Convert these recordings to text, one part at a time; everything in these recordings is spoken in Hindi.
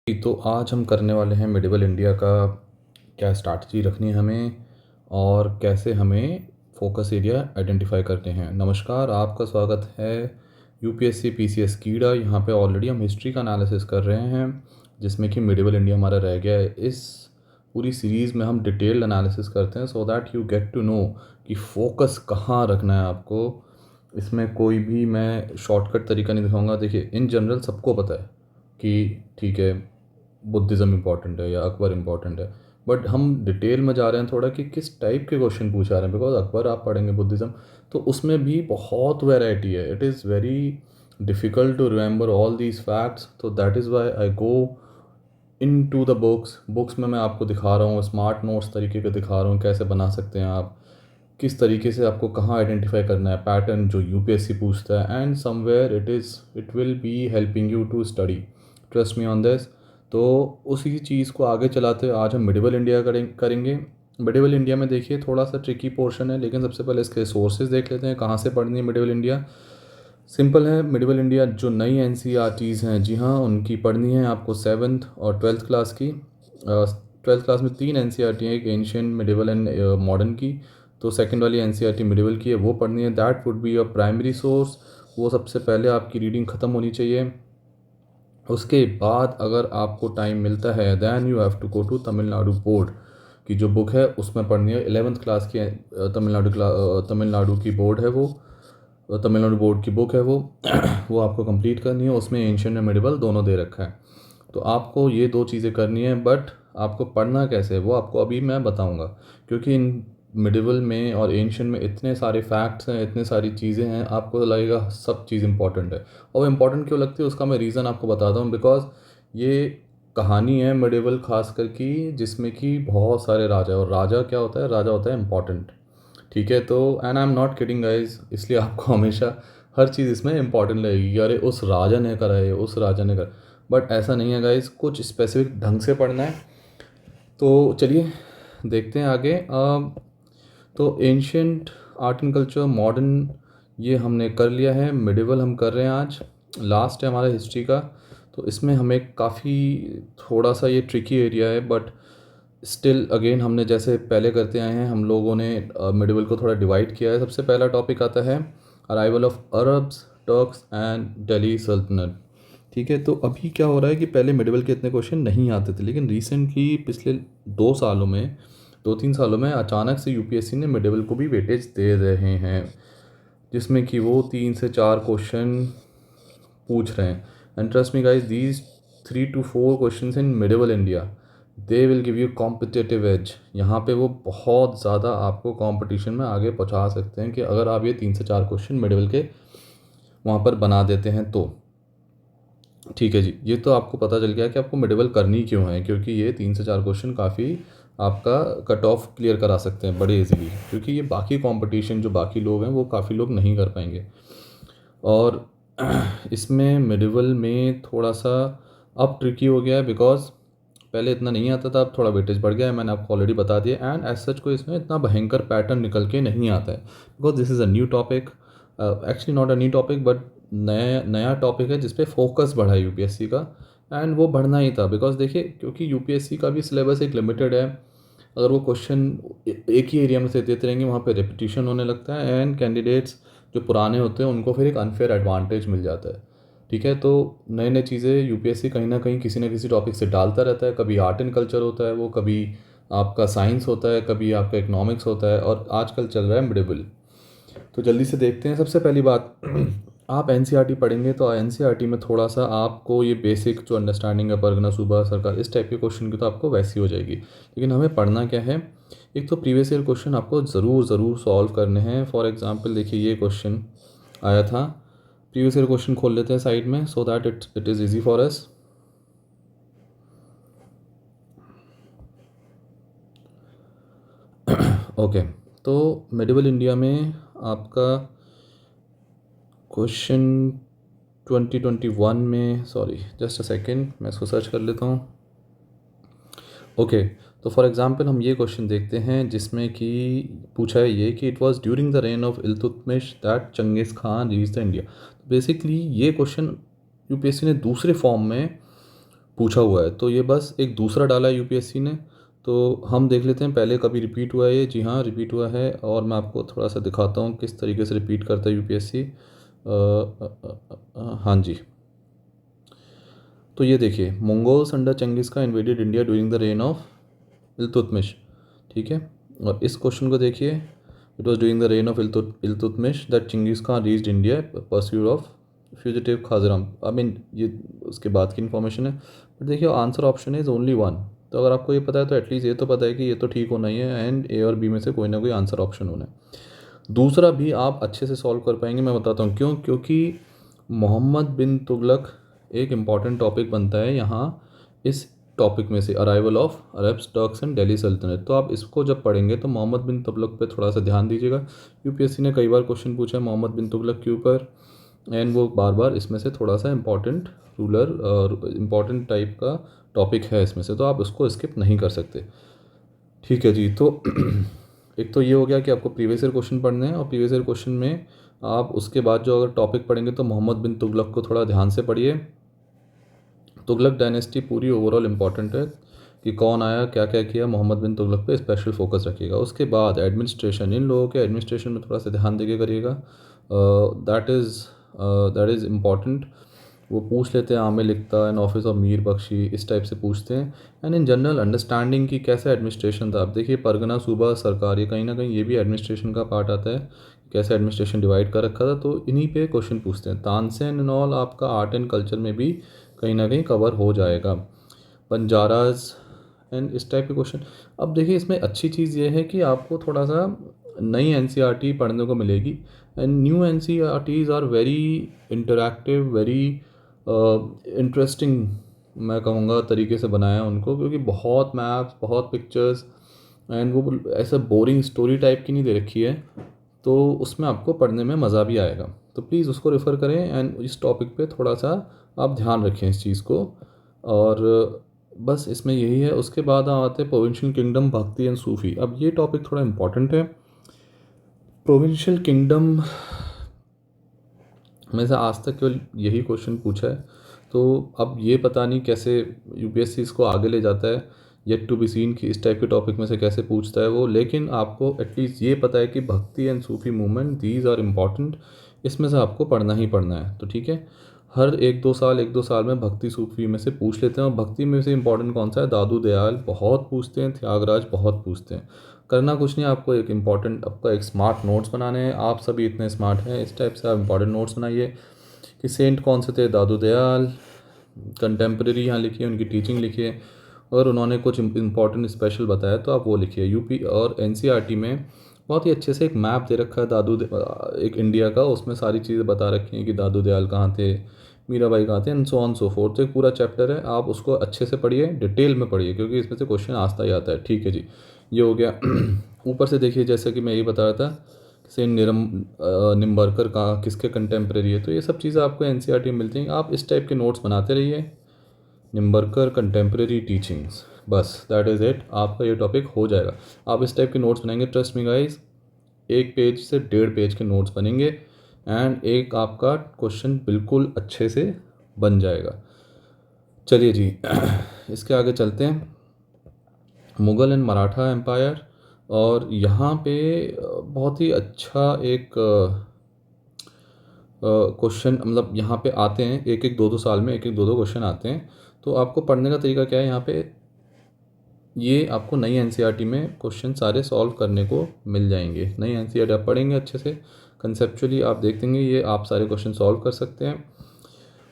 तो आज हम करने वाले हैं मिडिवल इंडिया का क्या स्ट्रैटेजी रखनी है हमें और कैसे हमें फोकस एरिया आइडेंटिफाई करते हैं। नमस्कार, आपका स्वागत है यूपीएससी पीसीएस कीड़ा। यहाँ पे ऑलरेडी हम हिस्ट्री का एनालिसिस कर रहे हैं जिसमें कि मिडिवल इंडिया हमारा रह गया है। इस पूरी सीरीज़ में हम डिटेल्ड एनालिसिस करते हैं so that you get to know कि फोकस कहाँ रखना है आपको। इसमें कोई भी मैं शॉर्टकट तरीका नहीं दिखाऊंगा। देखिए, इन जनरल सबको पता है कि ठीक है, बुद्धिज़्म इम्पॉर्टेंट है या अकबर इम्पॉर्टेंट है, बट हम डिटेल में जा रहे हैं थोड़ा कि किस टाइप के क्वेश्चन पूछा रहे हैं। बिकॉज अकबर आप पढ़ेंगे, बुद्धिज़्म, तो उसमें भी बहुत वैरायटी है। It is very difficult to remember all these facts, तो that is why I go into the books में मैं आपको दिखा रहा हूँ, स्मार्ट नोट्स तरीके के दिखा रहा हूँ कैसे बना सकते हैं आप, किस तरीके से आपको कहाँ आइडेंटिफाई करना है पैटर्न जो यूपीएससी पूछता है, and somewhere it will be helping you to study, trust me on this. तो उसी चीज़ को आगे चलाते हुए आज हम मिडिवल इंडिया करेंगे। मिडिवल इंडिया में देखिए थोड़ा सा ट्रिकी पोर्शन है, लेकिन सबसे पहले इसके सोर्सेज देख लेते हैं कहाँ से पढ़नी है मिडिवल इंडिया। सिंपल है, मिडिवल इंडिया जो नई एनसीईआरटीज़ हैं, जी हाँ, उनकी पढ़नी है आपको 7th और 12th क्लास की। 12th क्लास में 3 एनसीईआरटी हैं, एक एंशियंट, मिडिवल एंड मॉडर्न की। तो सेकंड वाली एनसीईआरटी मिडिवल की है, वो पढ़नी है। That would be your primary source. वो सबसे पहले आपकी रीडिंग ख़त्म होनी चाहिए। उसके बाद अगर आपको टाइम मिलता है than you have to go to Tamil Nadu board की जो बुक है उसमें पढ़नी है। 11th क्लास की तमिलनाडु की बोर्ड है वो, तमिलनाडु बोर्ड की बुक है वो वो आपको कंप्लीट करनी है। उसमें एंशियंट एंड मिडिवल दोनों दे रखा है। तो आपको ये 2 चीज़ें करनी है, बट आपको पढ़ना कैसे है वो आपको अभी मैं बताऊंगा, क्योंकि इन मिडिवल में और एंशियंट में इतने सारे फैक्ट्स हैं, इतने सारी चीज़ें हैं, आपको तो लगेगा सब चीज़ इंपॉर्टेंट है। और वो इम्पॉर्टेंट क्यों लगती है उसका मैं रीज़न आपको बताता हूँ। बिकॉज ये कहानी है मिडिवल खासकर की, जिसमें कि बहुत सारे राजा, और राजा क्या होता है, राजा होता है इम्पॉर्टेंट। ठीक है, तो and I am not kidding guys, इसलिए आपको हमेशा हर चीज़ इसमें इंपॉर्टेंट लगेगी कि अरे उस राजा ने करा है, उस राजा ने करा, बट ऐसा नहीं है गाइज, कुछ स्पेसिफिक ढंग से पढ़ना है। तो चलिए देखते हैं आगे। तो ancient, art and culture, modern, ये हमने कर लिया है। मिडिवल हम कर रहे हैं आज, लास्ट है हमारा हिस्ट्री का। तो इसमें हमें काफ़ी थोड़ा सा ये ट्रिकी एरिया है, बट स्टिल अगेन हमने जैसे पहले करते आए हैं, हम लोगों ने मिडिवल को थोड़ा डिवाइड किया है। सबसे पहला टॉपिक आता है arrival of Arabs, Turks and Delhi सल्तनत। ठीक है, तो अभी क्या हो रहा है कि पहले मिडिवल के इतने क्वेश्चन नहीं आते थे, लेकिन रिसेंटली पिछले 2 सालों में, 2-3 सालों में अचानक से यूपीएससी ने मिडिवल को भी वेटेज दे रहे हैं, जिसमें कि वो 3 से 4 क्वेश्चन पूछ रहे हैं। And trust me guys, these 3 to 4 question in medieval India, they will give you competitive as. यहाँ पे वो बहुत ज़्यादा आपको कंपटीशन में आगे पहुँचा सकते हैं कि अगर आप ये 3 से 4 क्वेश्चन मिडिवल के वहाँ पर बना देते हैं तो। ठीक है जी, ये तो आपको पता चल गया कि आपको मिडिवल करनी क्यों है, क्योंकि ये 3 से 4 क्वेश्चन काफ़ी आपका कट ऑफ क्लियर करा सकते हैं बड़े इजीली, क्योंकि ये बाकी कंपटीशन जो बाकी लोग हैं वो काफ़ी लोग नहीं कर पाएंगे। और इसमें मिडिवल में थोड़ा सा अब ट्रिकी हो गया है, बिकॉज पहले इतना नहीं आता था, अब थोड़ा वेटेज बढ़ गया है, मैंने आपको ऑलरेडी बता दिया। एंड एज सच को इसमें इतना भयंकर पैटर्न निकल के नहीं आता है, because this is a new topic, actually not a new topic, but नया नया टॉपिक है जिस पे फोकस बढ़ा है यूपीएससी का। एंड वो बढ़ना ही था, बिकॉज देखिए, क्योंकि यूपीएससी का भी सिलेबस एक लिमिटेड है। अगर वो क्वेश्चन एक ही एरिया में से देते रहेंगे, वहाँ पे रिपीटिशन होने लगता है, एंड कैंडिडेट्स जो पुराने होते हैं उनको फिर एक अनफेयर एडवांटेज मिल जाता है। ठीक है, तो नए नए चीज़ें यूपीएससी कहीं ना कहीं किसी न किसी टॉपिक से डालता रहता है। कभी आर्ट एंड कल्चर होता है वो, कभी आपका साइंस होता है, कभी आपका इकोनॉमिक्स होता है, और आजकल चल रहा है मिडिवल। तो जल्दी से देखते हैं। सबसे पहली बात आप एनसीईआरटी पढ़ेंगे तो एनसीईआरटी में थोड़ा सा आपको ये बेसिक जो अंडरस्टैंडिंग है परगना सूबा सरकार, इस टाइप के क्वेश्चन की तो आपको वैसी हो जाएगी। लेकिन हमें पढ़ना क्या है, एक तो प्रीवियस ईयर क्वेश्चन आपको ज़रूर सॉल्व करने हैं। फॉर एग्जांपल देखिए, ये क्वेश्चन आया था, प्रीवियस ईयर क्वेश्चन खोल लेते हैं साइड में so that it is easy for us. Okay, तो मिडिवल इंडिया में आपका क्वेश्चन 2021 में, सॉरी जस्ट अ सेकेंड, मैं इसको सर्च कर लेता हूँ। ओके, तो फॉर एग्जांपल हम ये क्वेश्चन देखते हैं जिसमें कि पूछा है ये कि it was during the reign of Iltutmish that Genghis Khan reached the India. Basically ये क्वेश्चन यूपीएससी ने दूसरे फॉर्म में पूछा हुआ है। तो ये बस एक दूसरा डाला है यूपीएससी ने। तो हम देख लेते हैं पहले कभी रिपीट हुआ है ये। जी हाँ, रिपीट हुआ है, और मैं आपको थोड़ा सा दिखाता हूँ किस तरीके से रिपीट करता है यूपीएससी। हाँ जी। तो ये देखिए, Mongols under Genghis Khan invaded India during the reign of Iltutmish. ठीक है, और इस क्वेश्चन को देखिए, it was during the reign of Iltutmish that Genghis Khan reached India pursuit of fugitive Khwarazm. I mean ये उसके बाद की इन्फॉर्मेशन है। बट देखिए, answer option is only one. तो अगर आपको ये पता है तो एटलीस्ट ये तो पता है कि ये तो ठीक होना ही है, एंड ए और बी में से कोई ना कोई आंसर ऑप्शन होना है। दूसरा भी आप अच्छे से सॉल्व कर पाएंगे, मैं बताता हूँ क्यों। क्योंकि मोहम्मद बिन तुगलक एक इम्पॉर्टेंट टॉपिक बनता है यहाँ इस टॉपिक में से, arrival of Arabs Turks and Delhi सल्तनत। तो आप इसको जब पढ़ेंगे तो मोहम्मद बिन तुगलक पे थोड़ा सा ध्यान दीजिएगा। यूपीएससी ने कई बार क्वेश्चन पूछा है मोहम्मद बिन तुगलक के ऊपर, एंड वो बार बार इसमें से थोड़ा सा इम्पॉर्टेंट रूलर इम्पॉर्टेंट टाइप का टॉपिक है इसमें से, तो आप उसको स्किप नहीं कर सकते। ठीक है जी। तो एक तो ये हो गया कि आपको प्रीवियस ईयर क्वेश्चन पढ़ने हैं, और प्रीवियस ईयर क्वेश्चन में आप उसके बाद जो अगर टॉपिक पढ़ेंगे तो मोहम्मद बिन तुगलक को थोड़ा ध्यान से पढ़िए। तुगलक डायनेस्टी पूरी ओवरऑल इंपॉर्टेंट है कि कौन आया, क्या क्या किया, मोहम्मद बिन तुगलक पे स्पेशल फोकस रखिएगा। उसके बाद एडमिनिस्ट्रेशन, इन लोगों के एडमिनिस्ट्रेशन में थोड़ा सा ध्यान देके करिएगा। That is important. वो पूछ लेते हैं आमिर लिखता एंड ऑफिस ऑफ मीर बख्शी, इस टाइप से पूछते हैं। एंड इन जनरल अंडरस्टैंडिंग की कैसे एडमिनिस्ट्रेशन था। अब देखिए, परगना, सूबा, सरकार, ये कहीं ना कहीं ये भी एडमिनिस्ट्रेशन का पार्ट आता है, कैसे एडमिनिस्ट्रेशन डिवाइड कर रखा था। तो इन्हीं पे क्वेश्चन पूछते हैं। तानसेन एंड ऑल आपका आर्ट एंड कल्चर में भी कहीं ना कहीं कवर हो जाएगा। बंजाराज एंड इस टाइप के क्वेश्चन। अब देखिए, इसमें अच्छी चीज़ ये है कि आपको थोड़ा सा नई एनसीईआरटी पढ़ने को मिलेगी, and new NCERTs are very interactive, very interesting, मैं कहूँगा, तरीके से बनाया है उनको, क्योंकि बहुत मैप्स, बहुत पिक्चर्स, एंड वो ऐसा बोरिंग स्टोरी टाइप की नहीं दे रखी है। तो उसमें आपको पढ़ने में मज़ा भी आएगा। तो प्लीज़ उसको रेफ़र करें, एंड इस टॉपिक पे थोड़ा सा आप ध्यान रखें इस चीज़ को। और बस इसमें यही है। उसके बाद हम आते हैं प्रोविंशियल किंगडम, भक्ति एंड सूफी। अब ये टॉपिक थोड़ा इंपॉर्टेंट है। प्रोविंशियल किंगडम में से आज तक केवल यही क्वेश्चन पूछा है। तो अब ये पता नहीं कैसे यूपीएससी इसको आगे ले जाता है, येट टू बी सीन कि इस टाइप के टॉपिक में से कैसे पूछता है वो। लेकिन आपको एटलीस्ट ये पता है कि भक्ति एंड सूफी मूवमेंट, दीज आर इम्पॉर्टेंट, इसमें से आपको पढ़ना ही पढ़ना है। तो ठीक है, हर एक दो साल में भक्ति सूफी में से पूछ लेते हैं। और भक्ति में से इंपॉर्टेंट कौन सा है, दादू दयाल बहुत पूछते हैं, त्यागराज बहुत पूछते हैं। करना कुछ नहीं, आपको एक इम्पॉर्टेंट, आपका एक स्मार्ट नोट्स बनाने हैं। आप सभी इतने स्मार्ट हैं, इस टाइप से आप इंपॉर्टेंट नोट्स बनाइए कि सेंट कौन से थे, दादू दयाल, कंटेम्प्रेरी यहाँ लिखिए, उनकी टीचिंग लिखिए, और उन्होंने कुछ इंपॉर्टेंट स्पेशल बताया तो आप वो लिखिए। यूपी और एनसीईआरटी में बहुत ही अच्छे से एक मैप दे रखा है एक इंडिया का, उसमें सारी चीज़ें बता रखी हैं कि दादू दयाल कहाँ थे, मीराबाई कहाँ थे, and so on so fourth. तो एक पूरा चैप्टर है, आप उसको अच्छे से पढ़िए, डिटेल में पढ़िए, क्योंकि इसमें से क्वेश्चन आता ही आता है। ठीक है जी, ये हो गया। ऊपर से देखिए, जैसे कि मैं यही बता रहा था, सेंट निम्बरकर कहाँ, किसके कंटेम्प्रेरी है। तो ये सब चीज़ें आपको एनसीईआरटी में मिलती हैं। आप इस टाइप के नोट्स बनाते रहिए, निम्बरकर कंटेम्प्रेरी टीचिंग्स, बस दैट इज़ इट, आपका ये टॉपिक हो जाएगा। आप इस टाइप के नोट्स बनाएंगे, ट्रस्ट मी गाइस, 1 पेज से 1.5 पेज के नोट्स बनेंगे, एंड एक आपका क्वेश्चन बिल्कुल अच्छे से बन जाएगा। चलिए जी, इसके आगे चलते हैं। मुग़ल एंड मराठा एम्पायर, और यहाँ पे बहुत ही अच्छा एक क्वेश्चन, मतलब यहाँ पे आते हैं एक एक दो साल में, एक दो क्वेश्चन आते हैं। तो आपको पढ़ने का तरीका क्या है यहाँ पे, ये आपको नई एनसीईआरटी में क्वेश्चन सारे सॉल्व करने को मिल जाएंगे। नई एनसीईआरटी आप पढ़ेंगे अच्छे से, कंसेप्चुअली आप देख देंगे, ये आप सारे क्वेश्चन सॉल्व कर सकते हैं।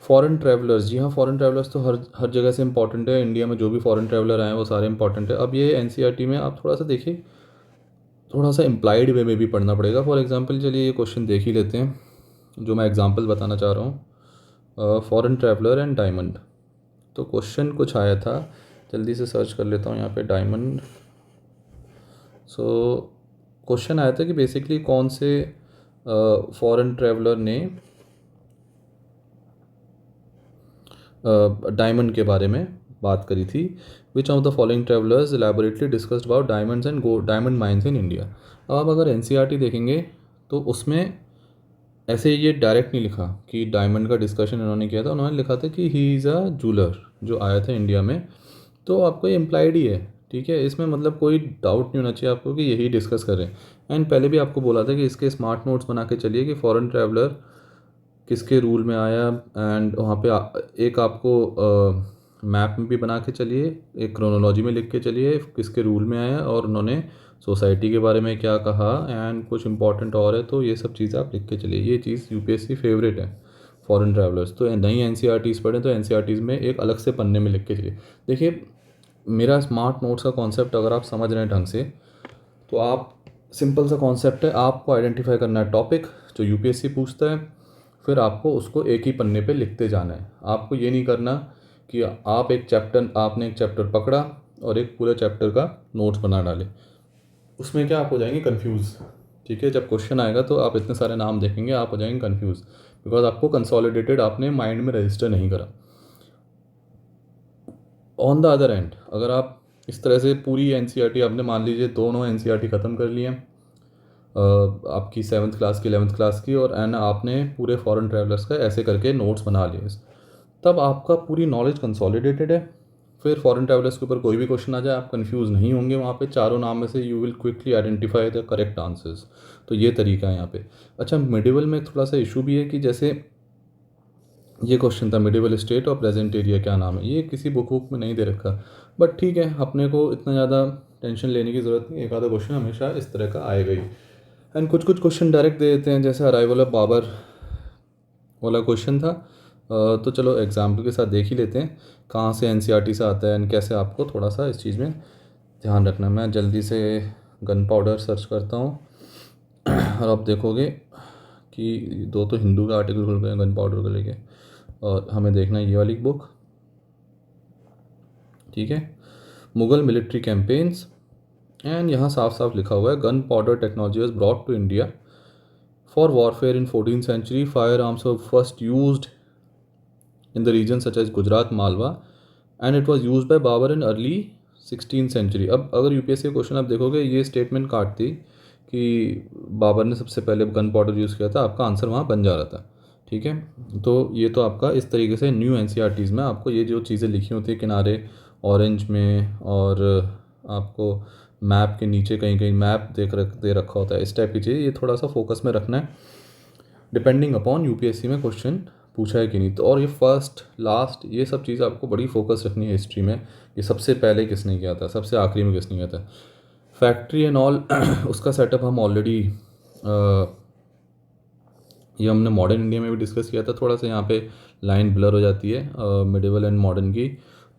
फॉरेन ट्रैवलर्स, जी हाँ, फॉरेन ट्रैवलर्स तो हर जगह से इंपॉर्टेंट है। इंडिया में जो भी फॉरेन ट्रैवलर आए हैं वो सारे इंपॉर्टेंट है। अब ये एनसीईआरटी में आप थोड़ा सा देखिए, थोड़ा सा इम्प्लाइड वे में भी पढ़ना पड़ेगा। फॉर एग्जांपल, चलिए ये क्वेश्चन देख ही लेते हैं जो मैं एग्जांपल बताना चाह रहा हूँ। Foreign traveller and diamond. तो क्वेश्चन कुछ आया था, जल्दी से सर्च कर लेता हूँ यहाँ पे, डायमंड। सो क्वेश्चन आया था कि बेसिकली कौन से फॉरेन ट्रैवलर ने डायमंड के बारे में बात करी थी। Which of the following travellers elaborately discussed about diamonds and diamond mines in India. अब आप अगर एनसीईआरटी देखेंगे तो उसमें ऐसे ये डायरेक्ट नहीं लिखा कि डायमंड का डिस्कशन इन्होंने किया था। उन्होंने लिखा था कि ही इज़ अ जूलर, जो आया था इंडिया में, तो आपको ये इम्प्लाइड ही है, ठीक है। इसमें मतलब कोई डाउट नहीं होना चाहिए आपको कि यही डिस्कस कर रहे हैं। एंड पहले भी आपको बोला था कि इसके स्मार्ट नोट्स बना के चलिए कि फॉरेन ट्रैवलर किसके रूल में आया, एंड वहाँ पे एक आपको मैप में भी बना के चलिए, एक क्रोनोलॉजी में लिख के चलिए किसके रूल में आया और उन्होंने सोसाइटी के बारे में क्या कहा, एंड कुछ इंपॉर्टेंट और है, तो ये सब चीज़ें आप लिख के चलिए। ये चीज़ यूपीएससी फेवरेट है फॉरेन ट्रैवलर्स। तो नई एनसीईआरटीज़ पढ़ें तो एनसीईआरटीज़ में एक अलग से पन्ने में लिख के चलिए। देखिए, मेरा स्मार्ट नोट्स का कॉन्सेप्ट अगर आप समझ रहे हैं ढंग से, तो आप सिंपल सा कॉन्सेप्ट है, आपको आइडेंटिफाई करना है टॉपिक जो यूपीएससी पूछता है, फिर आपको उसको एक ही पन्ने पे लिखते जाना है। आपको ये नहीं करना कि आपने एक चैप्टर पकड़ा और एक पूरे चैप्टर का नोट्स बना डाले। उसमें क्या आप हो जाएंगे कन्फ्यूज़, ठीक है। जब क्वेश्चन आएगा तो आप इतने सारे नाम देखेंगे, आप हो जाएंगे कन्फ्यूज़, बिकॉज आपको कंसोलिडेटेड आपने माइंड में रजिस्टर नहीं करा। ऑन द अदर एंड, अगर आप इस तरह से पूरी एनसीईआरटी, आपने मान लीजिए दोनों एनसीईआरटी ख़त्म कर लिए आपकी 7th क्लास की 11th क्लास की, और एंड आपने पूरे फॉरेन ट्रैवलर्स का ऐसे करके नोट्स बना लिए, तब आपका पूरी नॉलेज कंसोलिडेटेड है। फिर फॉरेन ट्रैवलर्स के ऊपर कोई भी क्वेश्चन आ जाए आप कंफ्यूज नहीं होंगे, वहाँ पे चारों नाम में से you will quickly identify the correct answers. तो ये तरीका है यहाँ पे। अच्छा, मिडिवल में थोड़ा सा इशू भी है कि जैसे ये क्वेश्चन था, मिडिवल स्टेट और प्रेजेंट एरिया क्या नाम है, ये किसी बुक में नहीं दे रखा, बट ठीक है, अपने को इतना ज़्यादा टेंशन लेने की ज़रूरत नहीं, एक आधा क्वेश्चन हमेशा इस तरह का आएगा ही। एंड कुछ कुछ क्वेश्चन डायरेक्ट दे देते हैं, जैसे अराइवल ऑफ बाबर वाला क्वेश्चन था। तो चलो एग्जाम्पल के साथ देख ही लेते हैं कहाँ से एनसीईआरटी से आता है एंड कैसे आपको थोड़ा सा इस चीज़ में ध्यान रखना है। मैं जल्दी से गन पाउडर सर्च करता हूँ और आप देखोगे कि दो तो हिंदू का आर्टिकल खुल गए गन पाउडर को लेके, और हमें देखना है ये वाली बुक, ठीक है, मुगल मिलिट्री कैंपेन्स। एंड यहाँ साफ साफ लिखा हुआ है, gunpowder technology was brought to India for warfare in 14th century. Firearms were first used in the regions such as Gujarat, Malwa, and it was used by Babur in early 16th century. अब अगर यूपीएससी का क्वेश्चन आप देखोगे, ये स्टेटमेंट काटती कि बाबर ने सबसे पहले गन पाउडर यूज़ किया था, आपका आंसर वहाँ बन जा रहा था, ठीक है। तो ये तो आपका इस तरीके से न्यू एनसीईआरटीज़ में आपको ये जो चीज़ें लिखी होती है किनारे ऑरेंज में, और आपको मैप के नीचे कहीं कहीं मैप दे रखा होता है, इस टाइप की चीज़, ये थोड़ा सा फोकस में रखना है डिपेंडिंग अपॉन यूपीएससी में क्वेश्चन पूछा है कि नहीं। तो और ये फर्स्ट लास्ट ये सब चीज़ आपको बड़ी फोकस रखनी है हिस्ट्री में, ये सबसे पहले किसने किया था, सबसे आखिरी में किसने किया था, फैक्ट्री एंड ऑल उसका सेटअप हम ऑलरेडी ये हमने मॉडर्न इंडिया में भी डिस्कस किया था। थोड़ा सा यहाँ पे लाइन ब्लर हो जाती है मिडिवल एंड मॉडर्न की,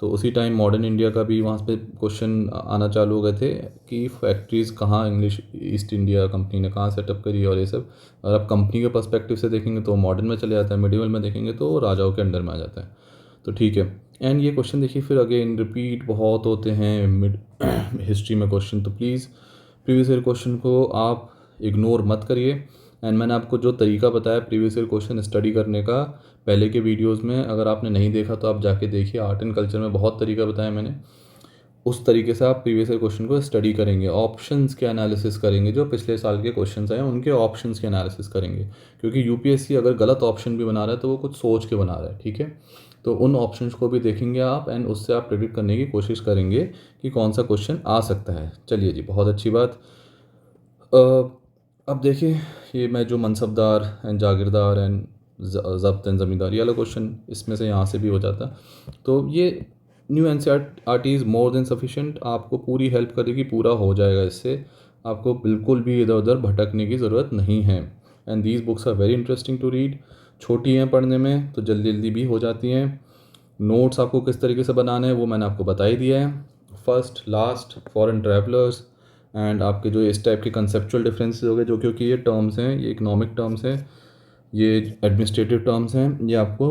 तो उसी टाइम मॉडर्न इंडिया का भी वहाँ पे क्वेश्चन आना चालू हो गए थे कि फैक्ट्रीज़ कहाँ इंग्लिश ईस्ट इंडिया कंपनी ने कहाँ सेटअप करी और ये सब। अगर आप कंपनी के पर्सपेक्टिव से देखेंगे तो मॉडर्न में चले जाता है, मिडिवल में देखेंगे तो राजाओं के अंडर में आ जाता है। तो ठीक है, एंड ये क्वेश्चन देखिए फिर अगेन रिपीट बहुत होते हैं मिड हिस्ट्री में क्वेश्चन, तो प्लीज़ प्रीवियस ईयर क्वेश्चन को आप इग्नोर मत करिए। एंड मैंने आपको जो तरीका बताया प्रीवियस ईयर क्वेश्चन स्टडी करने का पहले के वीडियोस में, अगर आपने नहीं देखा तो आप जाके देखिए, आर्ट एंड कल्चर में बहुत तरीका बताया मैंने, उस तरीके से आप प्रीवियस ईयर क्वेश्चन को स्टडी करेंगे, ऑप्शंस के एनालिसिस करेंगे, जो पिछले साल के क्वेश्चंस आए उनके ऑप्शंस के एनालिसिस करेंगे, क्योंकि यूपीएससी अगर गलत ऑप्शन भी बना रहा है तो वो कुछ सोच के बना रहा है, ठीक है। तो उन ऑप्शंस को भी देखेंगे आप, एंड उससे आप प्रेडिक्ट करने की कोशिश करेंगे कि कौन सा क्वेश्चन आ सकता है। चलिए जी, बहुत अच्छी बात। अब देखिए, ये मैं जो mansabdar and Jagirdar and ज़ब्त and ज़मींदारी वाला क्वेश्चन, इसमें से यहाँ से भी हो जाता, तो ये new NCERT is more than sufficient, आपको पूरी हेल्प करेगी, पूरा हो जाएगा इससे, आपको बिल्कुल भी इधर उधर भटकने की ज़रूरत नहीं है। And these books are very interesting to read, छोटी हैं पढ़ने में तो जल्दी जल्दी भी हो जाती हैं। नोट्स आपको किस तरीके से बनाने हैं वो मैंने आपको बता ही दिया है, first last foreign travellers, and आपके जो इस टाइप के कंसेप्चुअल डिफरेंसेस हो गए, जो क्योंकि ये टर्म्स हैं, ये इकोनॉमिक टर्म्स हैं, ये एडमिनिस्ट्रेटिव टर्म्स हैं, ये आपको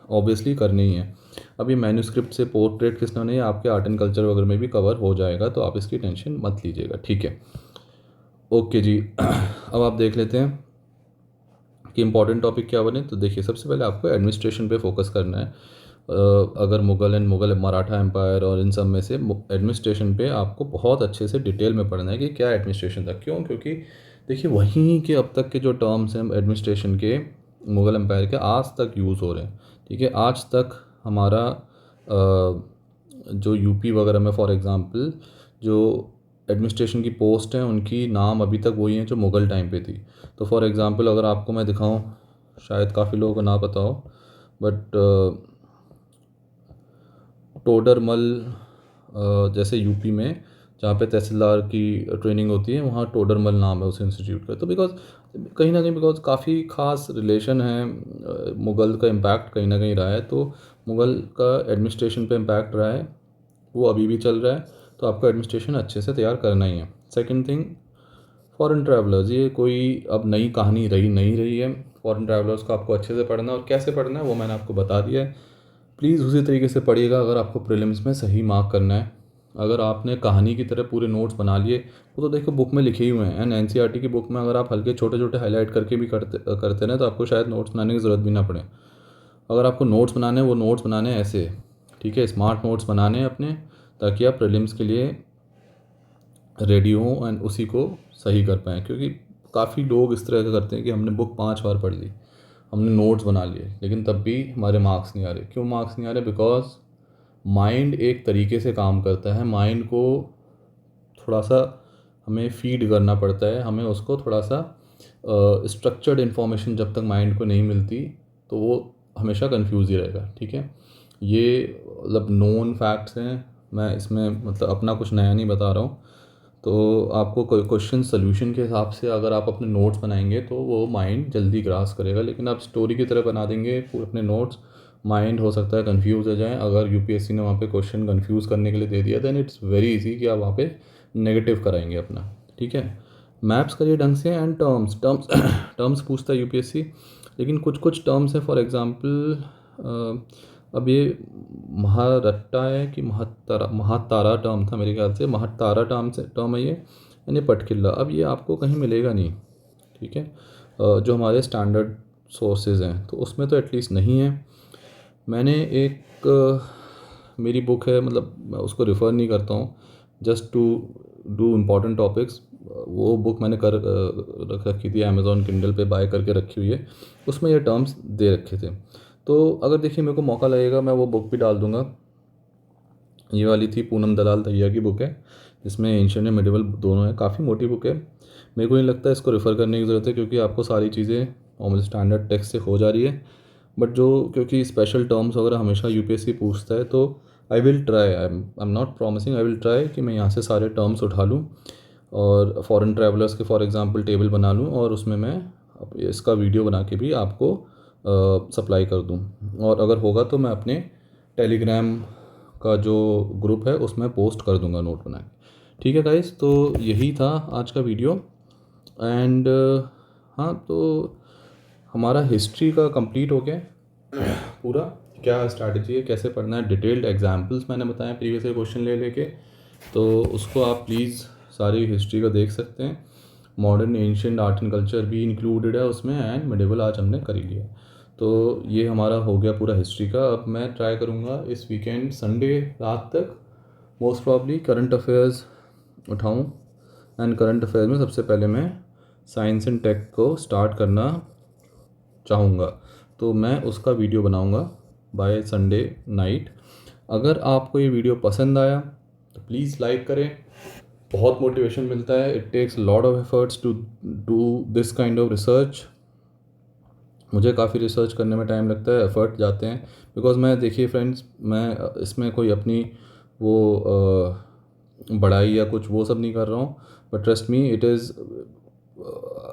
ऑब्वियसली करने ही हैं। अब ये मैन्यूस्क्रिप्ट से पोर्ट्रेट किसने नहीं, आपके आर्ट एंड कल्चर वगैरह में भी कवर हो जाएगा, तो आप इसकी टेंशन मत लीजिएगा, ठीक है। ओके जी, अब आप देख लेते हैं कि इंपॉर्टेंट टॉपिक क्या बने। तो देखिए, सबसे पहले आपको एडमिनिस्ट्रेशन पे फोकस करना है। अगर मुगल मराठा एम्पायर और इन सब में से एडमिनिस्ट्रेशन पे आपको बहुत अच्छे से डिटेल में पढ़ना है कि क्या एडमिनिस्ट्रेशन था, क्यों, क्योंकि देखिए वहीं के अब तक के जो टर्म्स हैं एडमिनिस्ट्रेशन के मुगल एम्पायर के आज तक यूज़ हो रहे हैं, ठीक है। आज तक हमारा जो यूपी वगैरह में फॉर एग्ज़ाम्पल जो एडमिनिस्ट्रेशन की पोस्ट हैं उनकी नाम अभी तक वही हैं जो मुग़ल टाइम पे थी। तो फॉर एग्ज़ाम्पल अगर आपको मैं दिखाऊं, शायद काफ़ी लोगों को ना पता हो, बट टोडरमल जैसे यूपी में जहाँ पे तहसीलदार की ट्रेनिंग होती है, वहाँ टोडरमल नाम है उस इंस्टीट्यूट का। तो बिकॉज कहीं ना कहीं बिकॉज काफ़ी ख़ास रिलेशन है, मुग़ल का इम्पैक्ट कहीं ना कहीं रहा है, तो मुग़ल का एडमिनिस्ट्रेशन पे इम्पैक्ट रहा है, वो अभी भी चल रहा है। तो आपको एडमिनिस्ट्रेशन अच्छे से तैयार करना ही है। सेकंड थिंग, फॉरेन ट्रैवलर्स, ये कोई अब नई कहानी रही नहीं रही है। फॉरेन ट्रैवलर्स को आपको अच्छे से पढ़ना, और कैसे पढ़ना है वो मैंने आपको बता दिया है। प्लीज़ उसी तरीके से पढ़िएगा अगर आपको प्रीलिम्स में सही मार्क करना है। अगर आपने कहानी की तरह पूरे नोट्स बना लिए, वो तो देखो बुक में लिखे ही हुए हैं, एंड एनसीईआरटी की बुक में अगर आप हल्के छोटे छोटे हाईलाइट करके भी करते ना, तो आपको शायद नोट्स बनाने की ज़रूरत भी ना पड़े। अगर आपको नोट्स बनाने हैं, वो नोट्स बनाने हैं ऐसे, ठीक है, स्मार्ट नोट्स बनाने हैं अपने, ताकि आप प्रीलिम्स के लिए रेडी हों एंड उसी को सही कर पाएँ। क्योंकि काफ़ी लोग इस तरह का करते हैं कि हमने बुक 5 बार पढ़ ली, हमने नोट्स बना लिए, लेकिन तब भी हमारे मार्क्स नहीं आ रहे। क्यों मार्क्स नहीं आ रहे? बिकॉज माइंड एक तरीके से काम करता है, माइंड को थोड़ा सा हमें फीड करना पड़ता है, हमें उसको थोड़ा सा स्ट्रक्चर्ड इन्फॉर्मेशन जब तक माइंड को नहीं मिलती, तो वो हमेशा कंफ्यूज ही रहेगा। ठीक है, ये मतलब नोन फैक्ट्स हैं, मैं इसमें मतलब अपना कुछ नया नहीं बता रहा हूँ। तो आपको कोई क्वेश्चन सोल्यूशन के हिसाब से अगर आप अपने नोट्स बनाएंगे तो वो माइंड जल्दी ग्रास करेगा, लेकिन आप स्टोरी की तरह बना देंगे अपने नोट्स, माइंड हो सकता है कंफ्यूज हो जाए। अगर यूपीएससी ने वहाँ पे क्वेश्चन कंफ्यूज करने के लिए दे दिया, देन इट्स वेरी इजी कि आप वहाँ पे नेगेटिव कराएंगे अपना। ठीक है, मैप्स करिए ढंग से, एंड टर्म्स टर्म्स टर्म्स पूछता है यूपीएससी, लेकिन कुछ कुछ टर्म्स है, फॉर एग्जांपल अब ये महारट्टा है कि महातारा टर्म था मेरे ख्याल से, महातारा टर्म है ये, यानी पटकिल्ला। अब ये आपको कहीं मिलेगा नहीं, ठीक है, जो हमारे स्टैंडर्ड सोर्सेज हैं तो उसमें तो एटलीस्ट नहीं है। मैंने एक मेरी बुक है, मतलब मैं उसको रेफ़र नहीं करता हूँ, just to do important topics. वो बुक मैंने रख रखी थी, अमेज़ॉन किंडल पे बाय करके रखी हुई है, उसमें ये टर्म्स दे रखे थे। तो अगर देखिए मेरे को मौका लगेगा मैं वो बुक भी डाल दूँगा। ये वाली थी पूनम दलाल दहिया की बुक है, जिसमें एंशिएंट एंड मिडिवल दोनों है, काफ़ी मोटी बुक है। मेरे को नहीं लगता इसको रेफ़र करने की ज़रूरत है, क्योंकि आपको सारी चीज़ें नॉर्मल स्टैंडर्ड टेक्स्ट से हो जा रही है। बट जो क्योंकि स्पेशल टर्म्स वगैरह हमेशा यूपीएससी पूछता है, तो I will try, I am not promising, I will try कि मैं यहाँ से सारे टर्म्स उठा लूँ और फॉरेन ट्रैवलर्स के फॉर एग्जांपल टेबल बना लूँ, और उसमें मैं इसका वीडियो बना के भी आपको सप्लाई कर दूँ। और अगर होगा तो मैं अपने टेलीग्राम का जो ग्रुप है उसमें पोस्ट कर दूँगा नोट बना के। ठीक है गाइस, तो यही था आज का वीडियो। एंड हाँ, तो हमारा हिस्ट्री का कंप्लीट हो गया पूरा, क्या स्ट्रैटेजी है, कैसे पढ़ना है, डिटेल्ड एग्जांपल्स मैंने बताया प्रीवियस ईयर क्वेश्चन ले लेके, तो उसको आप प्लीज़ सारी हिस्ट्री का देख सकते हैं। Modern ancient art and culture भी इंक्लूडेड है उसमें, एंड मिडिवल आज हमने कर ही लिया। तो ये हमारा हो गया पूरा हिस्ट्री का। अब मैं ट्राई करूँगा इस वीकेंड संडे रात तक मोस्ट प्रॉब्ली करंट अफेयर्स उठाऊँ, एंड करंट अफेयर्स में सबसे पहले मैं साइंस एंड टेक को स्टार्ट करना चाहूँगा, तो मैं उसका वीडियो बनाऊँगा बाय संडे नाइट। अगर आपको ये वीडियो पसंद आया तो प्लीज़ लाइक करें, बहुत मोटिवेशन मिलता है। It takes lot of efforts to do this kind of research. मुझे काफ़ी रिसर्च करने में टाइम लगता है, एफर्ट जाते हैं, बिकॉज मैं देखिए फ्रेंड्स, मैं इसमें कोई अपनी वो बड़ाई या कुछ वो सब नहीं कर रहा हूँ, but trust me it is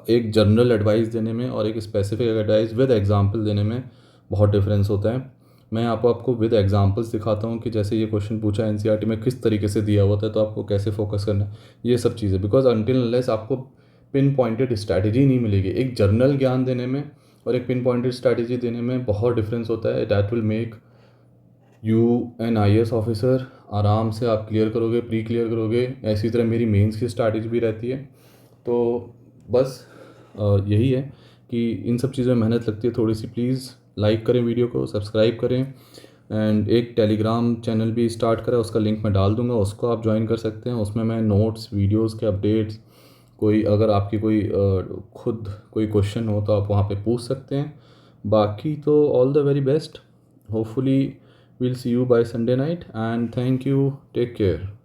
एक जनरल एडवाइस देने में और एक स्पेसिफिक एडवाइस विद एग्जांपल देने में बहुत डिफरेंस होता है। मैं आपको विद एग्जांपल्स दिखाता हूँ कि जैसे ये क्वेश्चन पूछा एनसीईआरटी में किस तरीके से दिया हुआ था, तो आपको कैसे फोकस करना है, ये सब चीज़ें। बिकॉज अनटिल अनलेस आपको पिन पॉइंटेड स्ट्रैटेजी नहीं मिलेगी, एक जर्नल ज्ञान देने में और एक पिन पॉइंटेड स्ट्रैटेजी देने में बहुत डिफरेंस होता है। That will make you an IAS officer. आराम से आप क्लियर करोगे, प्री क्लियर करोगे। ऐसी तरह मेरी मेंस की स्ट्रैटेजी भी रहती है। तो बस यही है कि इन सब चीज़ों में मेहनत लगती है थोड़ी सी। प्लीज़ लाइक करें वीडियो को, सब्सक्राइब करें, एंड एक टेलीग्राम चैनल भी स्टार्ट करा, उसका लिंक मैं डाल दूंगा, उसको आप ज्वाइन कर सकते हैं। उसमें मैं नोट्स, वीडियोस के अपडेट्स, कोई अगर आपकी कोई खुद कोई क्वेश्चन हो तो आप वहाँ पे पूछ सकते हैं। बाकी तो all the very best. Hopefully We'll see you by Sunday night, and thank you. Take care.